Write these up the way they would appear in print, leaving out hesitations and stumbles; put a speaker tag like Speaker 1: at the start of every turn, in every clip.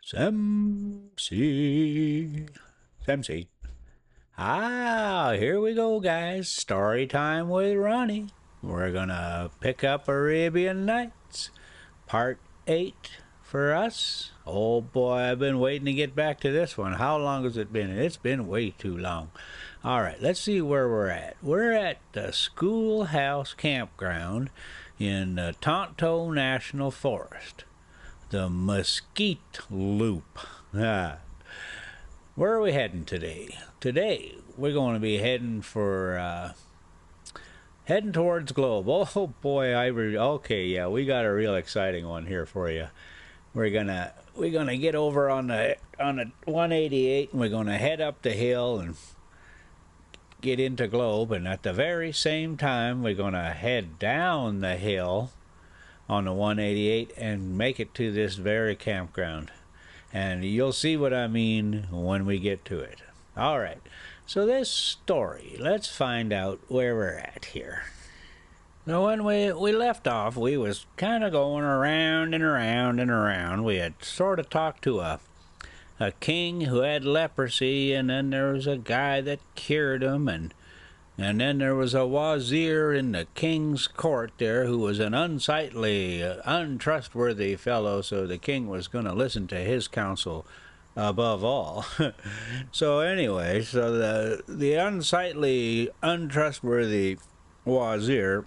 Speaker 1: Samsi. Samsi. Here we go, guys. Story time with Ronnie. We're gonna pick up Arabian Nights, part 8 for us. Oh boy, I've been waiting to get back to this one. How long has it been? It's been way too long. All right, let's see where we're at. We're at the Schoolhouse campground in the Tonto National Forest. The Mesquite Loop. Where are we heading today? Today we're going to be heading towards Globe. Oh boy, okay, yeah, we got a real exciting one here for you. We're gonna get over on the 188, and we're gonna head up the hill and get into Globe, and at the very same time we're gonna head down the hill on the 188 and make it to this very campground. And you'll see what I mean when we get to it. All right, so this story, let's find out where we're at here. Now, when we left off, we was kind of going around and around and around. We had sort of talked to a king who had leprosy, and then there was a guy that cured him, and then there was a wazir in the king's court there who was an unsightly, untrustworthy fellow, so the king was going to listen to his counsel above all. So anyway, so the unsightly, untrustworthy wazir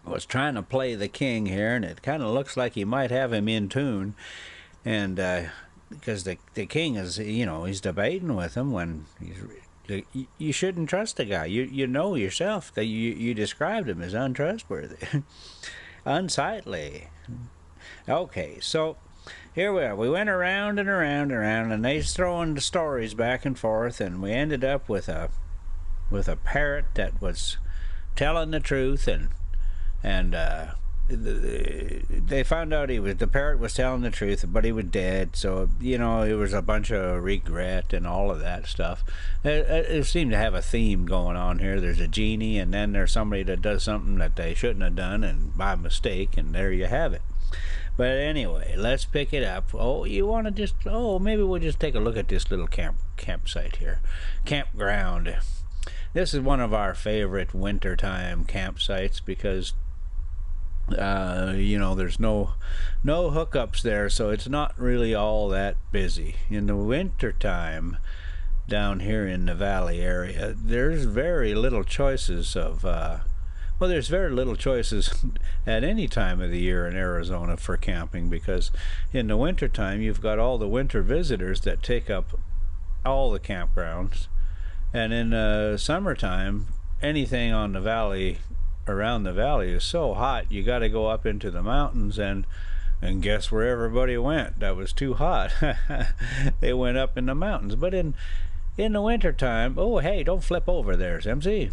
Speaker 1: was trying to play the king here, and it kind of looks like he might have him in tune, and because the king is, he's debating with him when you shouldn't trust the guy. You know yourself that you described him as untrustworthy, unsightly. Okay, so here we are. We went around and around and around, and they's throwing the stories back and forth, and we ended up with a parrot that was telling the truth, and they found out the parrot was telling the truth, but he was dead. So it was a bunch of regret and all of that stuff. It seemed to have a theme going on here. There's a genie, and then there's somebody that does something that they shouldn't have done, and by mistake, and there you have it. But anyway, let's pick it up. Maybe we'll just take a look at this little campsite here, campground. This is one of our favorite wintertime campsites because there's no hookups there, so it's not really all that busy. In the winter time down here in the valley area, there's very little choices there's very little choices at any time of the year in Arizona for camping, because in the winter time you've got all the winter visitors that take up all the campgrounds, and in the summertime anything on the valley, around the valley, is so hot you got to go up into the mountains, and guess where everybody went that was too hot? They went up in the mountains. But in the winter time, oh hey, don't flip over there, MC.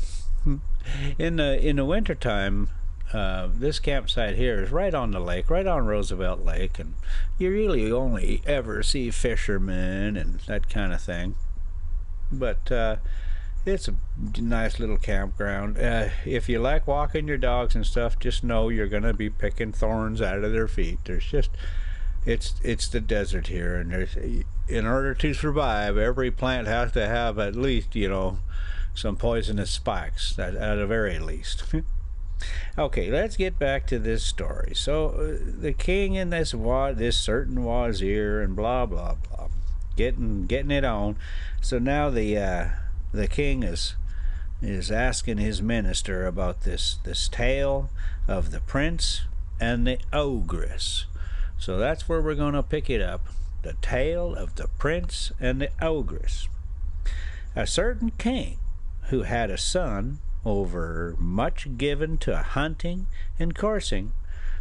Speaker 1: In the winter time, this campsite here is right on the lake, right on Roosevelt Lake, and you really only ever see fishermen and that kind of thing. But it's a nice little campground. If you like walking your dogs and stuff, just know you're gonna be picking thorns out of their feet. It's the desert here, and in order to survive, every plant has to have at least some poisonous spikes, at the very least. Okay, let's get back to this story. So the king and this certain wazir and blah blah blah, getting it on. So now the king is asking his minister about this tale of the prince and the ogress. So that's where we're going to pick it up. The tale of the prince and the ogress. A certain king who had a son over much given to hunting and coursing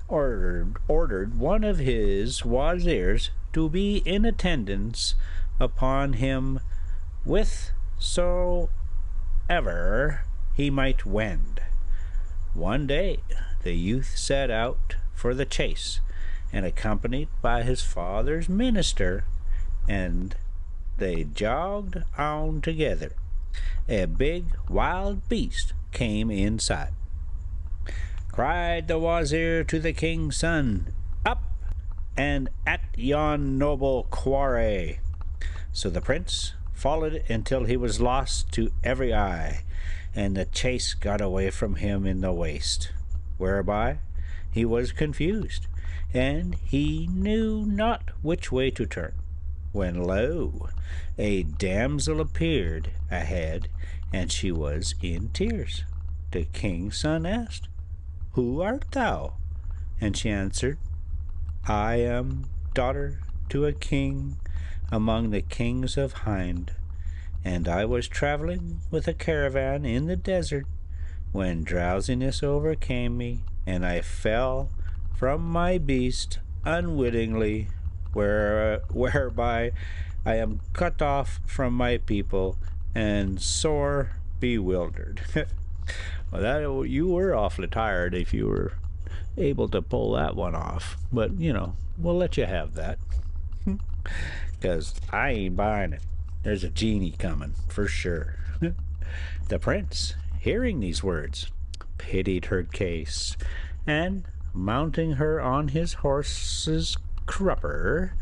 Speaker 1: ordered one of his wazirs to be in attendance upon him withsoever he might wend. One day the youth set out for the chase, and accompanied by his father's minister, and they jogged on together. A big wild beast came in sight. Cried the wazir to the king's son, "Up, and at yon noble quarry. So the prince followed until he was lost to every eye, and the chase got away from him in the waste, whereby he was confused, and he knew not which way to turn. When lo, a damsel appeared ahead, and she was in tears. The king's son asked, "Who art thou?" And she answered, "I am daughter to a king among the kings of Hind, and I was traveling with a caravan in the desert when drowsiness overcame me, and I fell from my beast unwittingly, whereby I am cut off from my people and sore bewildered." Well, that you were awfully tired if you were able to pull that one off, but we'll let you have that, because I ain't buying it. There's a genie coming for sure. The prince, hearing these words, pitied her case, and mounting her on his horse's crupper,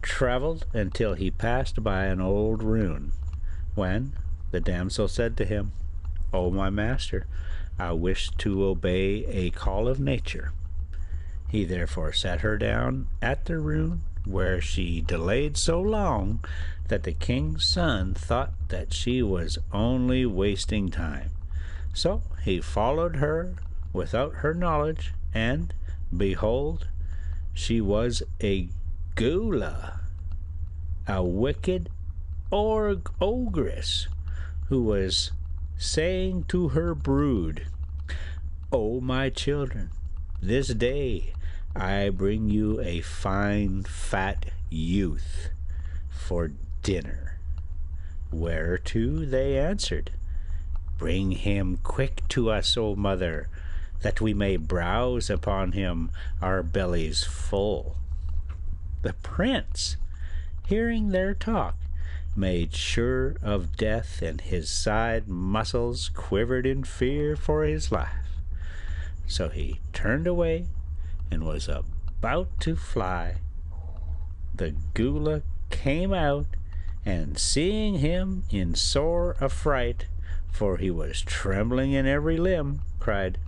Speaker 1: traveled until he passed by an old ruin, when the damsel said to him, "O my master, I wish to obey a call of nature." He therefore sat her down at the ruin, where she delayed so long that the king's son thought that she was only wasting time. So he followed her without her knowledge, and behold, she was a Gula, a wicked ogress, who was saying to her brood, "O my children, this day I bring you a fine fat youth for dinner." Whereto they answered, "Bring him quick to us, O mother, that we may browse upon him, our bellies full." The prince, hearing their talk, made sure of death, and his side muscles quivered in fear for his life. So he turned away and was about to fly. The Gula came out, and seeing him in sore affright, for he was trembling in every limb, cried,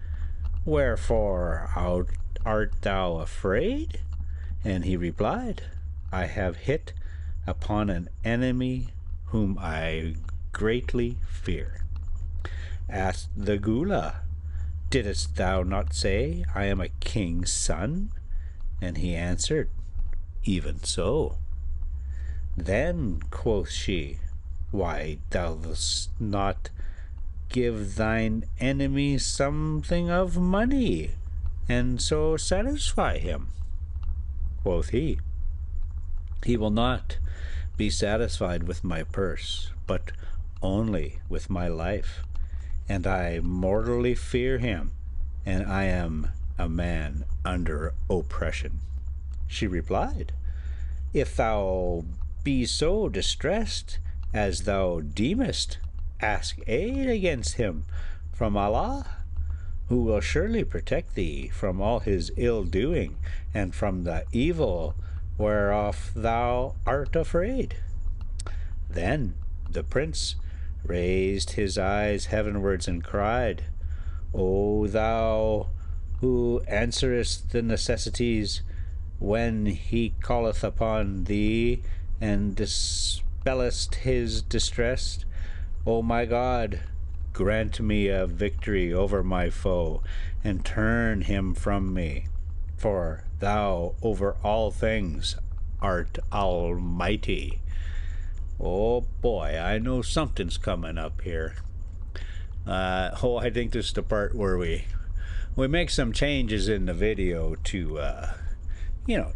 Speaker 1: "Wherefore art thou afraid?" And he replied, "I have hit upon an enemy whom I greatly fear." Asked the Gula, "Didst thou not say I am a king's son?" And he answered, "Even so." Then quoth she, "Why dost not give thine enemy something of money, and so satisfy him?" Quoth he, "He will not be satisfied with my purse, but only with my life, and I mortally fear him, and I am a man under oppression." She replied, "If thou be so distressed as thou deemest, ask aid against him from Allah, who will surely protect thee from all his ill doing, and from the evil whereof thou art afraid." Then the prince raised his eyes heavenwards and cried, "O thou who answerest the necessities when he calleth upon thee, and dispellest his distress, O my God, grant me a victory over my foe, and turn him from me, for thou over all things art almighty." Oh boy, I know something's coming up here. I think this is the part where we make some changes in the video to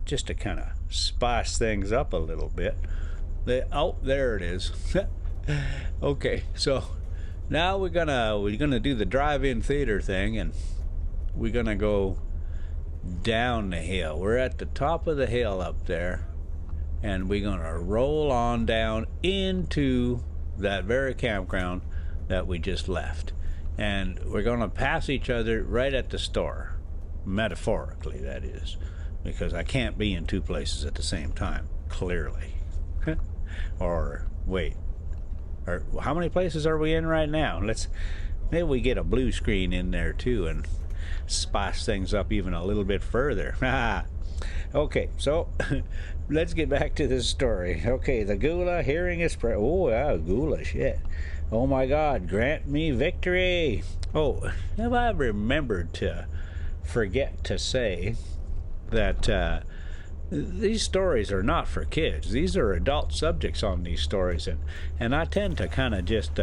Speaker 1: just to kind of spice things up a little bit. There it is. Okay, so now we're gonna do the drive-in theater thing, and we're gonna go down the hill. We're at the top of the hill up there, and we're gonna roll on down into that very campground that we just left, and we're gonna pass each other right at the store, metaphorically that is. because I can't be in two places at the same time, clearly. Or wait, or how many places are we in right now? Maybe we get a blue screen in there too and spice things up even a little bit further. Okay, so let's get back to this story. Okay, the Gula hearing his prayer. Oh, yeah, Gula, shit. Oh my God, grant me victory. Oh, have I remembered to forget to say that these stories are not for kids. These are adult subjects on these stories, and I tend to kind of just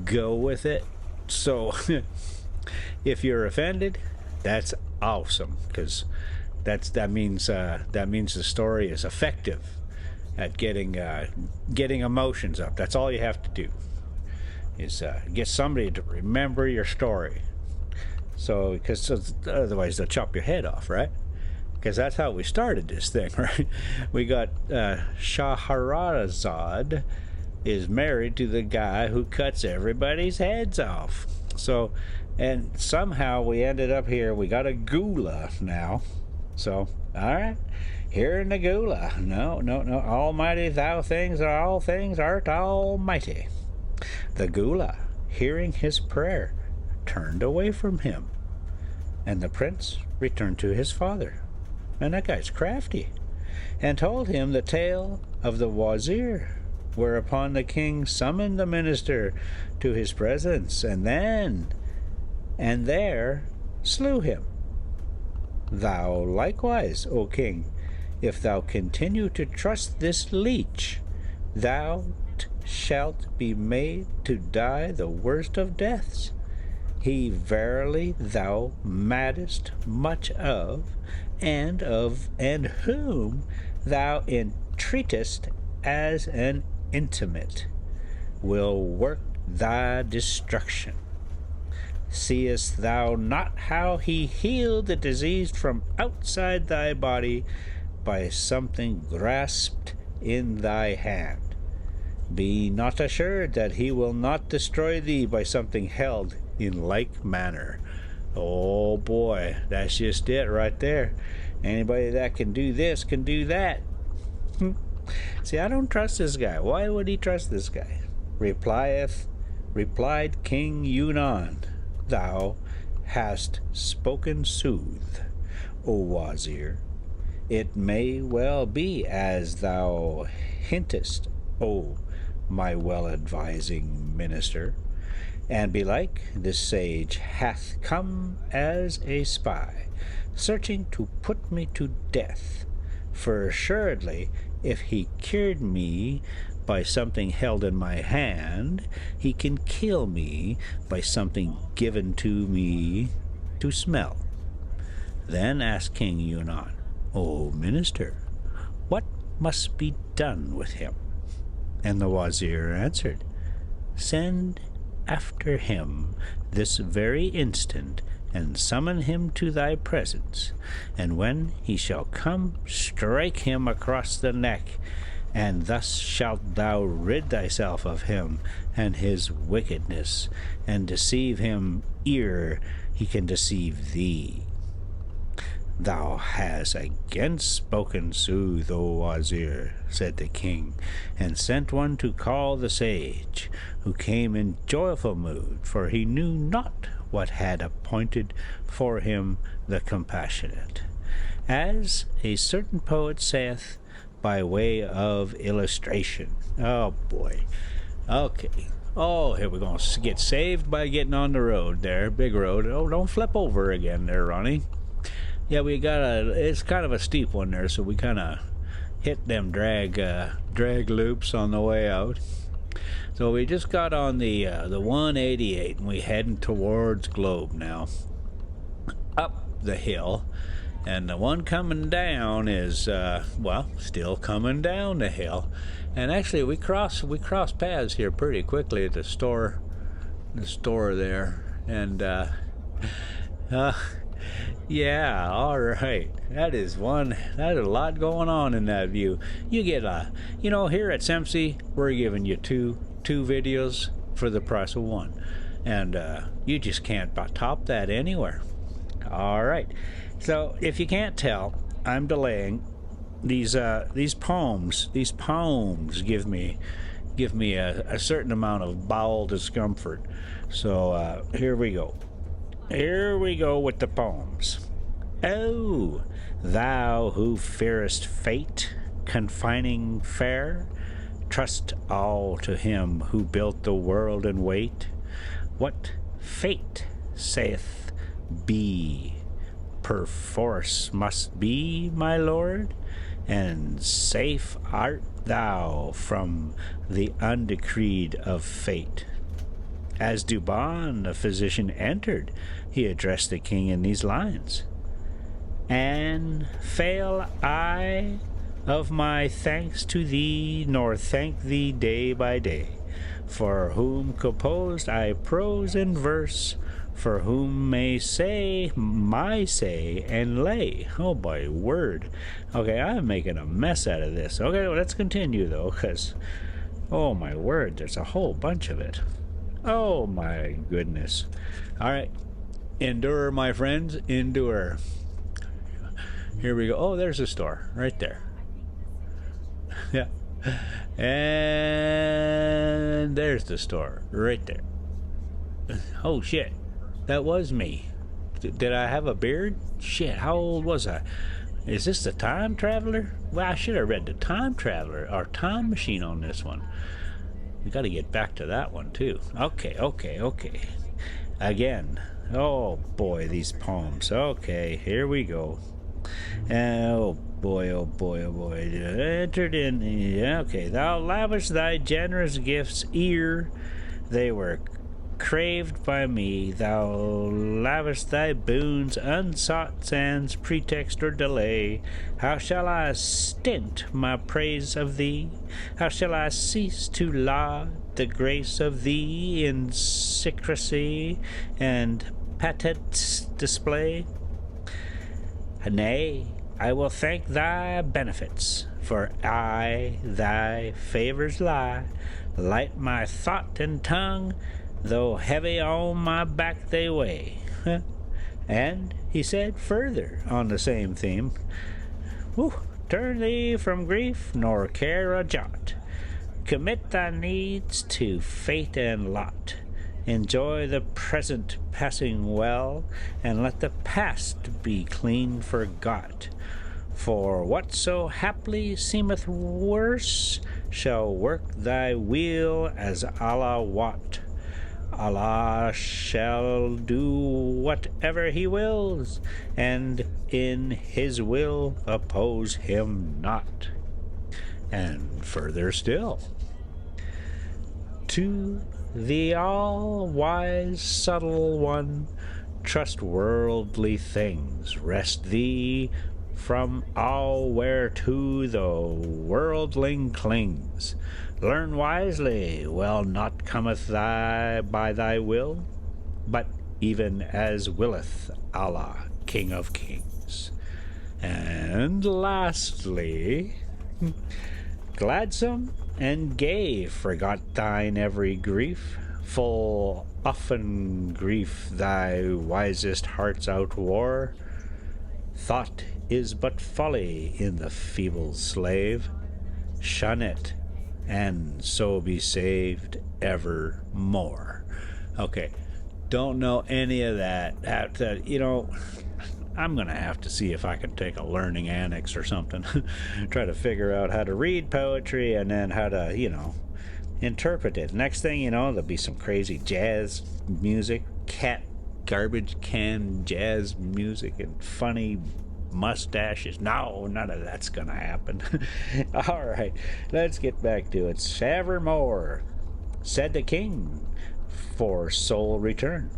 Speaker 1: go with it. So if you're offended, that's awesome, because that means the story is effective at getting emotions up. That's all you have to do, is get somebody to remember your story. So, because otherwise they'll chop your head off, right? Because that's how we started this thing, right? We got Shahrazad is married to the guy who cuts everybody's heads off. So, and somehow we ended up here. We got a Gula now. So, all right, here in the Gula. No. Almighty thou things are all things art almighty. The Gula, hearing his prayer, turned away from him, and the prince returned to his father. And that guy's crafty, and told him the tale of the wazir, whereupon the king summoned the minister to his presence, and there slew him. Thou likewise, O king, if thou continue to trust this leech, thou shalt be made to die the worst of deaths. He verily thou madest much of, and whom thou entreatest as an intimate, will work thy destruction. Seest thou not how he healed the disease from outside thy body by something grasped in thy hand? Be not assured that he will not destroy thee by something held in like manner. Oh boy, that's just it right there. Anybody that can do this can do that. See, I don't trust this guy. Why would he trust this guy? Replied King Yunnan, thou hast spoken sooth, O Wazir. It may well be as thou hintest, O my well-advising minister, and belike this sage hath come as a spy, searching to put me to death. For assuredly, if he cured me by something held in my hand, he can kill me by something given to me to smell. Then asked King Yunnan, O minister, what must be done with him? And the wazir answered, Send after him this very instant, and summon him to thy presence. And when he shall come, strike him across the neck, and thus shalt thou rid thyself of him and his wickedness, and deceive him ere he can deceive thee. Thou hast again spoken sooth, O Wazir, said the king, and sent one to call the sage, who came in joyful mood, for he knew not what had appointed for him the compassionate. As a certain poet saith, by way of illustration. Oh boy. Okay. Oh, here we're going to get saved by getting on the road there, big road. Oh, don't flip over again there, Ronnie. Yeah, it's kind of a steep one there, so we kind of hit them drag loops on the way out. So we just got on the 188, and we heading towards Globe now, up the hill, and the one coming down is still coming down the hill. And actually, we cross paths here pretty quickly at the store there, and yeah, all right. That is a lot going on in that view. You get here at Sempsey, we're giving you two videos for the price of one, and you just can't top that anywhere. All right. So if you can't tell, I'm delaying. These poems give me a certain amount of bowel discomfort. So here we go. Here we go with the poems. Oh, thou who fearest fate, confining fair, trust all to him who built the world and wait. What fate saith be, perforce must be, my lord, and safe art thou from the undecreed of fate. As Dubon, the physician, entered, he addressed the king in these lines. And fail I of my thanks to thee, nor thank thee day by day, for whom composed I prose and verse, for whom may say my say and lay. Oh, by word. Okay, I'm making a mess out of this. Okay, well, let's continue, though, because, oh, my word, there's a whole bunch of it. Oh, my goodness. All right. Endure, my friends, endure. Here we go. Oh, there's a store right there. Yeah. And there's the store right there. Oh, shit. That was me. Did I have a beard? Shit, how old was I? Is this the time traveler? Well, I should have read the time traveler or time machine on this one. We got to get back to that one, too. Okay. Again. Oh, boy, these poems. Okay, here we go. Oh boy. Entered in. Yeah, okay. Thou lavish thy generous gifts ere they were craved by me. Thou lavish thy boons unsought sans pretext or delay. How shall I stint my praise of thee? How shall I cease to laud the grace of thee in secrecy and patent display? Nay, I will thank thy benefits, for I thy favors lie. Light my thought and tongue, though heavy on my back they weigh. And he said further on the same theme, turn thee from grief, nor care a jot. Commit thy needs to fate and lot. Enjoy the present passing well, and let the past be clean forgot. For whatso haply seemeth worse shall work thy weal as Allah wot. Allah shall do whatever he wills, and in his will oppose him not. And further still, to the all-wise subtle one, trust worldly things, rest thee from all whereto the worldling clings. Learn wisely, well not cometh thy by thy will, but even as willeth Allah, King of Kings. And lastly, gladsome and gay, forgot thine every grief. Full often grief thy wisest hearts outwore. Thought is but folly in the feeble slave. Shun it, and so be saved evermore. Okay, don't know any of that. I'm going to have to see if I can take a learning annex or something. Try to figure out how to read poetry and then how to, interpret it. Next thing you know, there'll be some crazy jazz music, garbage can jazz music, and funny mustaches. No, none of that's going to happen. All right, let's get back to it. Evermore, said the king, for soul return.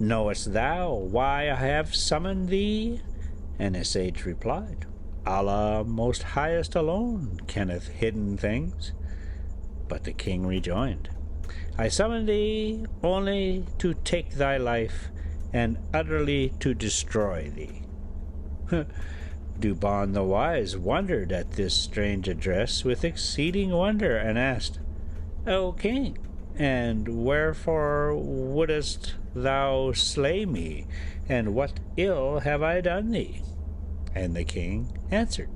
Speaker 1: Knowest thou why I have summoned thee? And the sage replied, Allah most highest alone kenneth hidden things. But the king rejoined, I summoned thee only to take thy life, and utterly to destroy thee. Dubon the wise wondered at this strange address with exceeding wonder, and asked, O king, and wherefore wouldest thou slay me? And what ill have I done thee? And the king answered,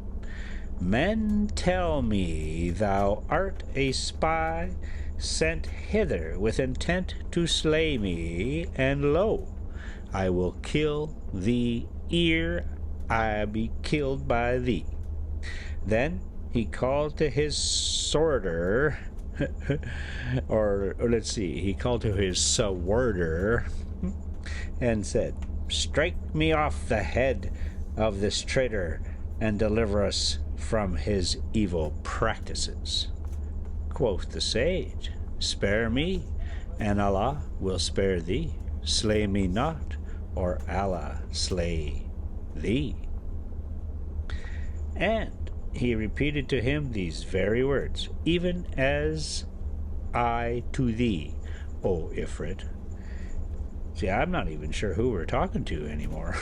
Speaker 1: Men tell me thou art a spy sent hither with intent to slay me, and lo, I will kill thee ere I be killed by thee. Then he called to his sworder, or let's see, he called to his sworder and said, Strike me off the head of this traitor and deliver us from his evil practices. Quoth the sage, Spare me, and Allah will spare thee. Slay me not, or Allah slay thee. And he repeated to him these very words, Even as I to thee, O Ifrit. See, I'm not even sure who we're talking to anymore.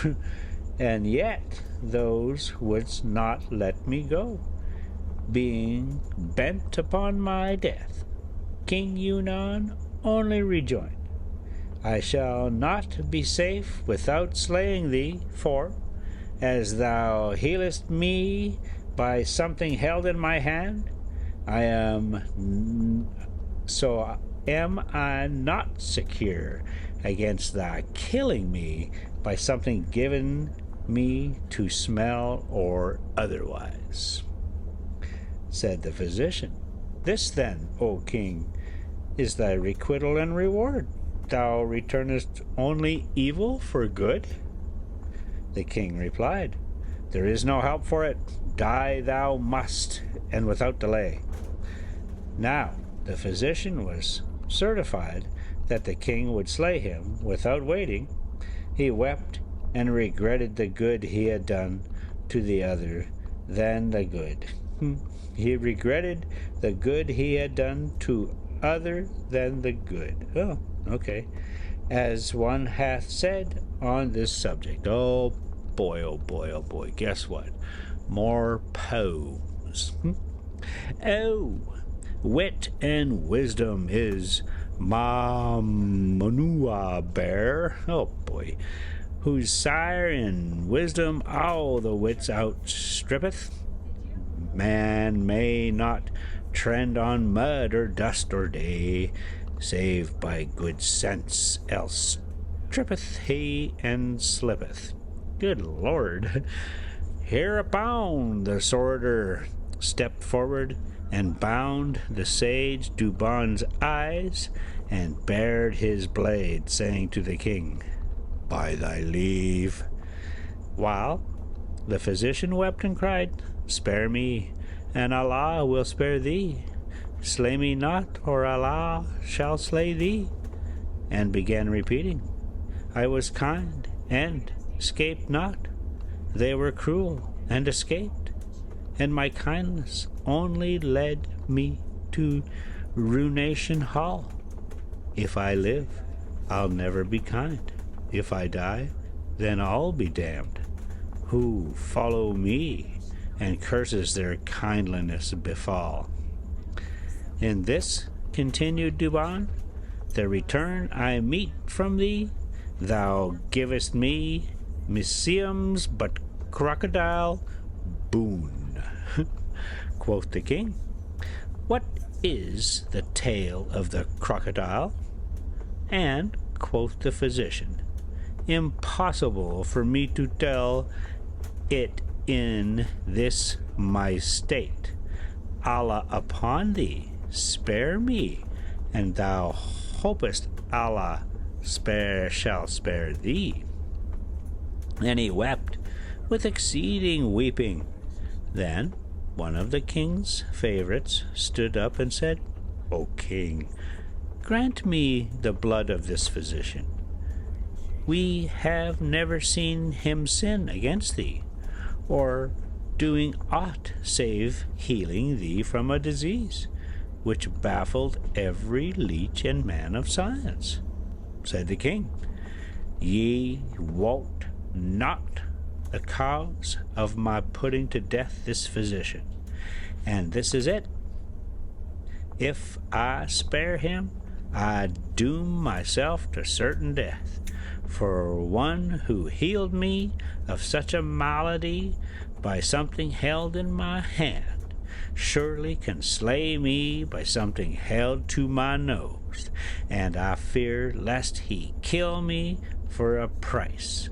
Speaker 1: And yet those would not let me go, being bent upon my death. King Yunnan only rejoined, I shall not be safe without slaying thee, for, as thou healest me by something held in my hand, so am I not secure against thy killing me by something given me to smell or otherwise. Said the physician, This then, O king, is thy requital and reward. Thou returnest only evil for good? The king replied, There is no help for it. Die thou must, and without delay. Now the physician was certified that the king would slay him without waiting. He wept and regretted the good he had done to the other than the good. He regretted the good he had done to other than the good. Oh, okay. As one hath said on this subject. Oh boy, oh boy, oh boy. Guess what? More poems. Oh, wit and wisdom is Ma Manua Bear. Oh boy. Whose sire in wisdom all the wits outstrippeth. Man may not trend on mud or dust or day, save by good sense, else trippeth he and slippeth. Good Lord. Hereupon the sworder stepped forward and bound the sage Duban's eyes and bared his blade, saying to the king, By thy leave. While the physician wept and cried, Spare me, and Allah will spare thee. Slay me not, or Allah shall slay thee. And began repeating, I was kind, and escaped not. They were cruel, and escaped. And my kindness only led me to ruination hall. If I live, I'll never be kind. If I die, then I'll be damned. Who follow me, and curses their kindliness befall. In this, continued Duban, the return I meet from thee, thou givest me museums but crocodile boon. Quoth the king, What is the tale of the crocodile? And quoth the physician, Impossible for me to tell it in this my state. Allah upon thee, spare me, and thou hopest Allah shall spare thee. And he wept with exceeding weeping. Then one of the king's favorites stood up and said, O king, grant me the blood of this physician. We have never seen him sin against thee, or doing aught save healing thee from a disease, which baffled every leech and man of science. Said the king, Ye wot not the cause of my putting to death this physician, and this is it. If I spare him, I doom myself to certain death, for one who healed me of such a malady by something held in my hand surely can slay me by something held to my nose, and I fear lest he kill me for a price,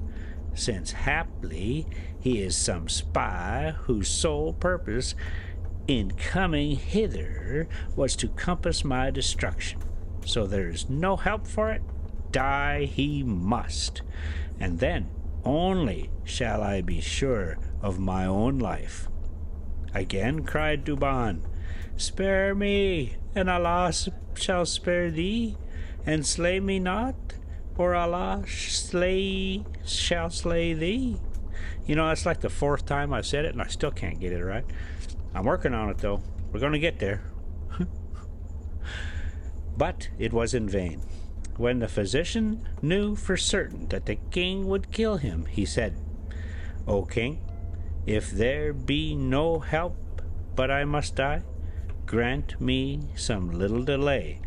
Speaker 1: since haply he is some spy whose sole purpose in coming hither was to compass my destruction. So there is no help for it, die he must, and then only shall I be sure of my own life. Again cried Duban, spare me, and Allah shall spare thee, and slay me not, or Allah shall slay thee. You know, that's like the fourth time I said it, and I still can't get it right. I'm working on it, though. We're going to get there. But it was in vain. When the physician knew for certain that the king would kill him, he said, O king, if there be no help but I must die, grant me some little delay,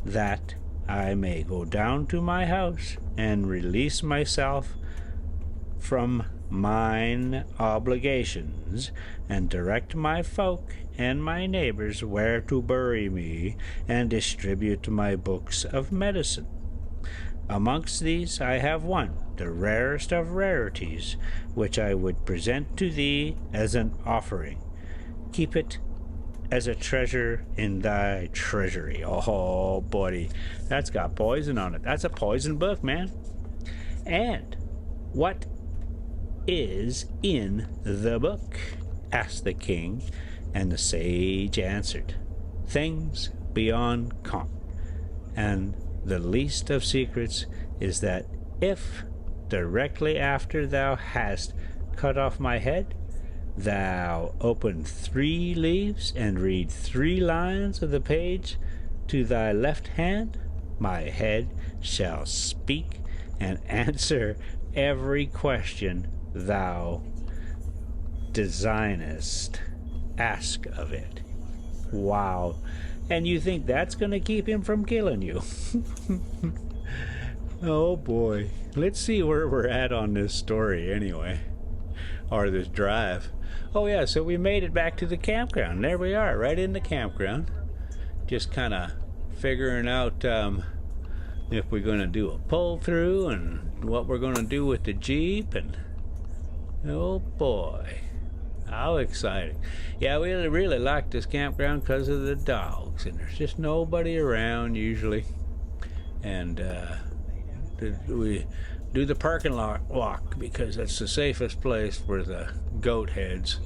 Speaker 1: that I may go down to my house and release myself from mine obligations, and direct my folk and my neighbors where to bury me, and distribute my books of medicine. Amongst these I have one, the rarest of rarities, which I would present to thee as an offering. Keep it as a treasure in thy treasury. Oh, buddy, that's got poison on it. That's a poison book, man. And what is in the book? Asked the king, and the sage answered, things beyond count, and the least of secrets is that if, directly after thou hast cut off my head, thou open 3 leaves and read 3 lines of the page to thy left hand, my head shall speak and answer every question thou designest ask of it. Wow. And you think that's going to keep him from killing you? Oh boy. Let's see where we're at on this story anyway. Or this drive. Oh yeah, so we made it back to the campground. There we are, right in the campground. Just kind of figuring out if we're going to do a pull through and what we're going to do with the Jeep. And oh boy, how exciting. Yeah, we really like this campground because of the dogs, and there's just nobody around usually. And we do the parking lot walk because that's the safest place for the goat heads.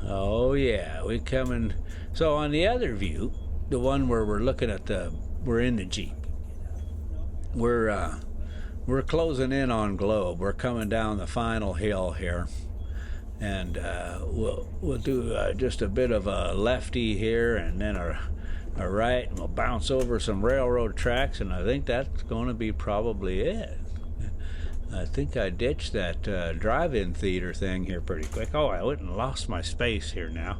Speaker 1: Oh yeah, we coming. So on the other view, the one where we're looking at we're in the Jeep. We're closing in on Globe. We're coming down the final hill here, and we'll do just a bit of a lefty here, and then a right, and we'll bounce over some railroad tracks, and I think that's going to be probably it. I think I ditched that drive-in theater thing here pretty quick. Oh, I went and lost my space here now.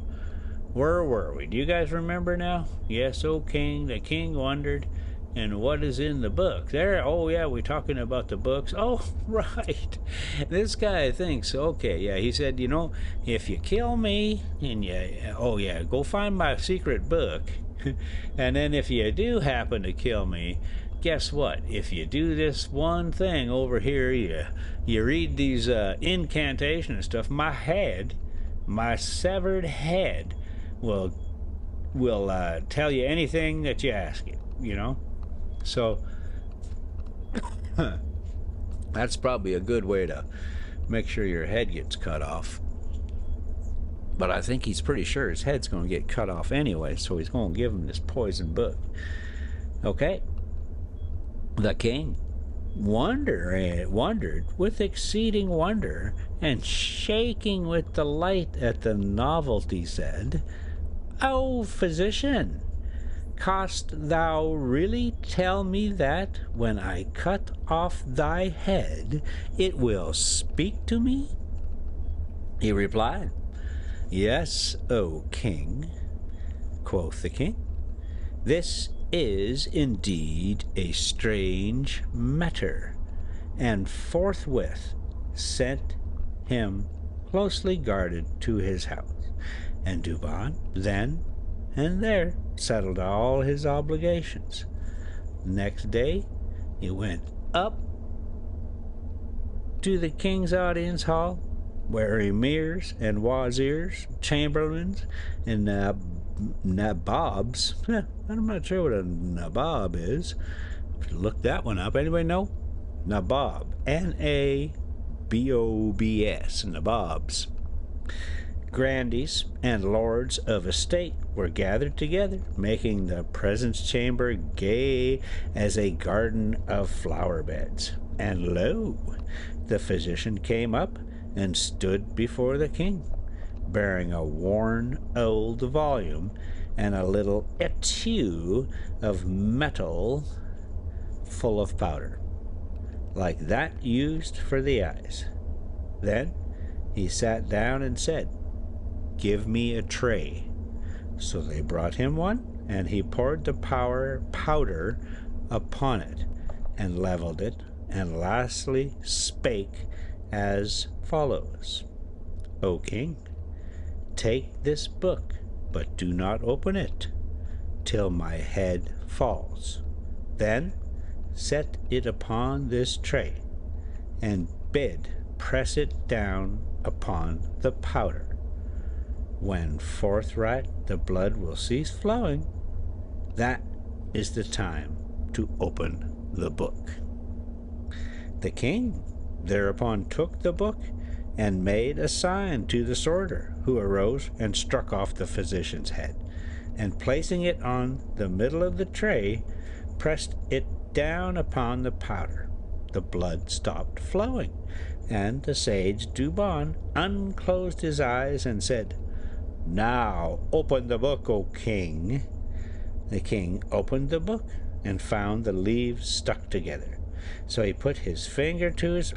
Speaker 1: Where were we? Do you guys remember now? Yes, O king, the king wondered, and what is in the book? There, oh yeah, we're talking about the books. Oh, right. This guy thinks, okay, yeah, he said, you know, if you kill me, and go find my secret book, and then if you do happen to kill me, guess what? If you do this one thing over here, you read these incantation and stuff, my severed head will tell you anything that you ask it, you know? So that's probably a good way to make sure your head gets cut off. But I think he's pretty sure his head's going to get cut off anyway, so he's going to give him this poison book. Okay. The king wondered with exceeding wonder, and shaking with delight at the novelty, said, O physician, canst thou really tell me that when I cut off thy head, it will speak to me? He replied, Yes, O king, quoth the king. This is indeed a strange matter, and forthwith sent him closely guarded to his house. And Douban then and there settled all his obligations. Next day he went up to the king's audience hall, where emirs and wazirs, chamberlains, and nabobs. I'm not sure what a nabob is. Look that one up. Anybody know? Nabob. Nabobs. Nabobs. Grandees and lords of estate were gathered together, making the presence chamber gay as a garden of flower beds. And lo, the physician came up and stood before the king, bearing a worn old volume and a little etu of metal full of powder, like that used for the eyes. Then he sat down and said, "Give me a tray." So they brought him one, and he poured the powder upon it, and leveled it, and lastly spake as follows: "O king, take this book, but do not open it till my head falls. Then set it upon this tray, and bid press it down upon the powder. When forthright the blood will cease flowing, that is the time to open the book." The king thereupon took the book and made a sign to the sorter, who arose and struck off the physician's head, and placing it on the middle of the tray, pressed it down upon the powder. The blood stopped flowing, and the sage Douban unclosed his eyes and said, "Now open the book, O king." The king opened the book and found the leaves stuck together. So he put his finger to his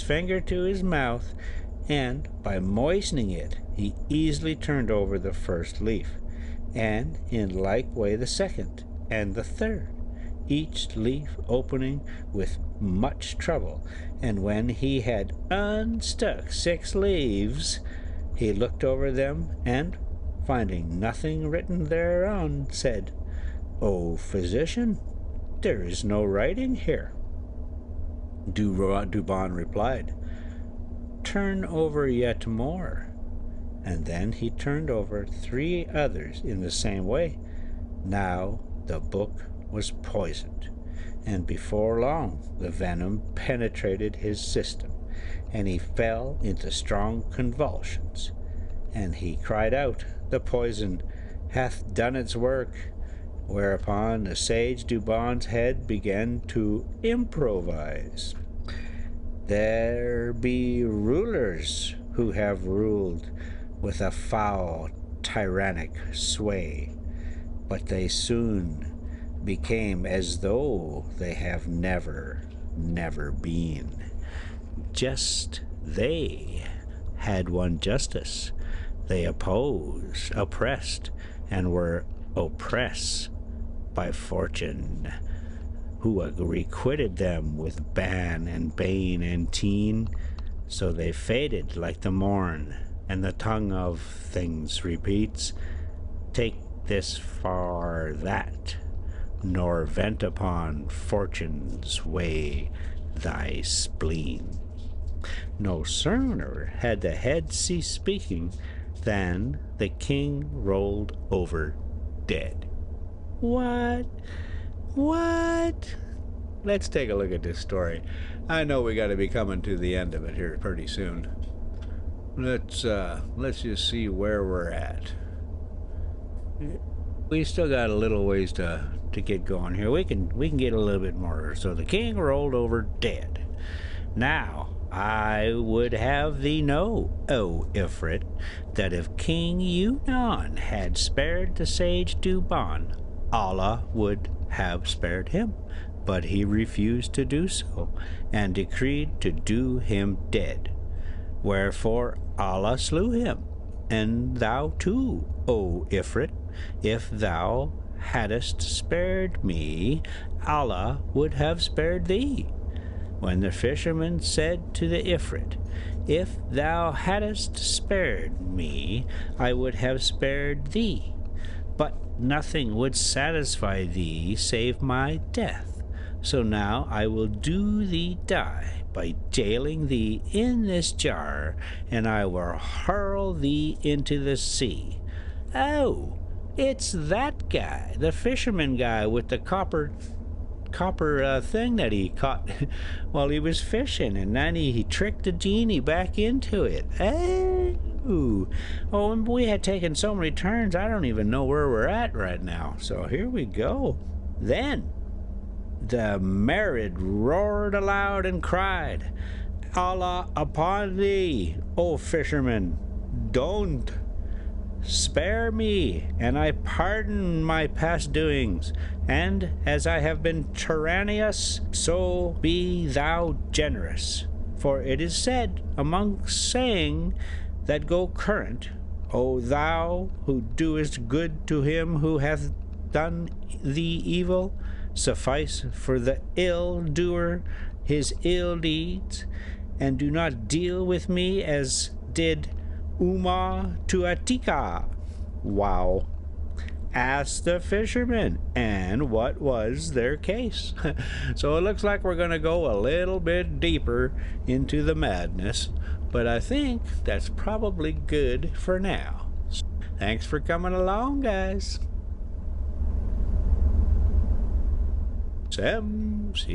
Speaker 1: finger to his mouth, and by moistening it he easily turned over the first leaf, and in like way the second and the third, each leaf opening with much trouble. And when he had unstuck 6 leaves, he looked over them, and finding nothing written thereon, said, "O physician, there is no writing here." Douban replied, "Turn over yet more." And then he turned over 3 others in the same way. Now the book was poisoned, and before long the venom penetrated his system, and he fell into strong convulsions. And he cried out, "The poison hath done its work." Whereupon the sage Douban's head began to improvise. "There be rulers who have ruled with a foul, tyrannic sway, but they soon became as though they have never been. Just they had won justice. They oppressed, and were oppressed by fortune, who requited them with ban and bane and teen. So they faded like the morn, and the tongue of things repeats, take this far that, nor vent upon fortune's way thy spleen." No sooner had the head ceased speaking than the king rolled over dead. What? Let's take a look at this story. I know we got to be coming to the end of it here pretty soon. Let's just see where we're at. We still got a little ways to get going here. We can get a little bit more. So the king rolled over dead. Now I would have thee know, O Ifrit, that if King Yunnan had spared the sage Douban, Allah would have spared him, but he refused to do so, and decreed to do him dead. Wherefore Allah slew him, and thou too, O Ifrit, if thou hadst spared me, Allah would have spared thee. When the fisherman said to the Ifrit, if thou hadst spared me, I would have spared thee. But nothing would satisfy thee save my death. So now I will do thee die by jailing thee in this jar, and I will hurl thee into the sea. Oh, it's that guy, the fisherman guy with the copper thing that he caught while he was fishing, and then he tricked the genie back into it. Oh, and we had taken so many turns, I don't even know where we're at right now. So here we go. Then the Marid roared aloud and cried, Allah upon thee, O fisherman, don't spare me, and I pardon my past doings, and as I have been tyrannous, so be thou generous. For it is said among saying that go current, O thou who doest good to him who hath done thee evil, suffice for the ill doer his ill deeds, and do not deal with me as did Umar to Atika. Wow. Asked the fishermen, and what was their case? So it looks like we're going to go a little bit deeper into the madness, but I think that's probably good for now. Thanks for coming along, guys. Semsi.